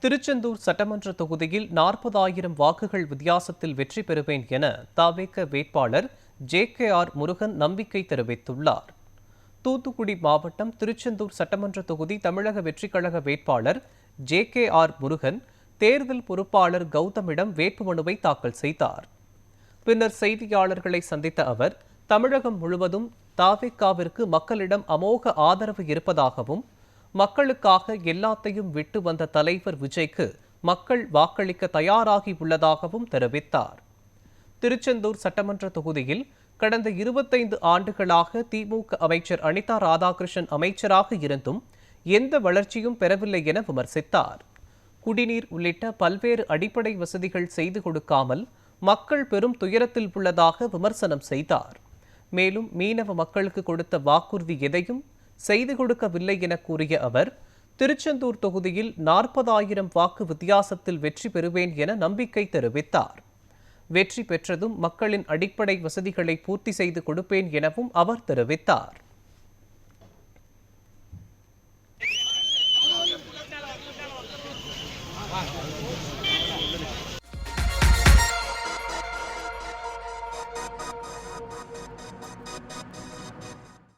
திருச்செந்தூர் சட்டமன்ற தொகுதியில் 40,000 வாக்குகள் வித்தியாசத்தில் வெற்றி பெறுவேன் என தவிக வேட்பாளர் ஜே.கே.ஆர். முருகன் நம்பிக்கை தெரிவித்துள்ளார். தூத்துக்குடி மாவட்டம் திருச்செந்தூர் சட்டமன்ற தொகுதி தமிழக வெற்றிக் கழக வேட்பாளர் ஜே.கே.ஆர். முருகன் தேர்தல் பொறுப்பாளர் கௌதமிடம் வேட்புமனுவை தாக்கல் செய்தார். பின்னர் செய்தியாளர்களை சந்தித்த அவர், தமிழகம் முழுவதும் தவிகவிற்கு மக்களிடம் அமோக ஆதரவு இருப்பதாகவும், மக்களுக்காக எல்லாத்தையும் விட்டு வந்த தலைவர் விஜய்க்கு மக்கள் வாக்களிக்க தயாராகி உள்ளதாகவும் தெரிவித்தார். திருச்செந்தூர் சட்டமன்ற தொகுதியில் கடந்த 25 ஆண்டுகளாக திமுக அமைச்சர் அனிதா ராதாகிருஷ்ணன் அமைச்சராக இருந்தும் எந்த வளர்ச்சியும் பெறவில்லை என விமர்சித்தார். குடிநீர் உள்ளிட்ட பல்வேறு அடிப்படை வசதிகள் செய்து கொடுக்காமல் மக்கள் பெரும் துயரத்தில் உள்ளதாக விமர்சனம் செய்தார். மேலும் மீனவ மக்களுக்கு கொடுத்த வாக்குறுதி எதையும் செய்து கொடுக்கவில்லை என கூறிய அவர், திருச்செந்தூர் தொகுதியில் 40,000 வாக்கு வித்தியாசத்தில் வெற்றி பெறுவேன் என நம்பிக்கை தெரிவித்தார். வெற்றி பெற்றதும் மக்களின் அடிப்படை வசதிகளை பூர்த்தி செய்து கொடுப்பேன் எனவும் அவர் தெரிவித்தார்.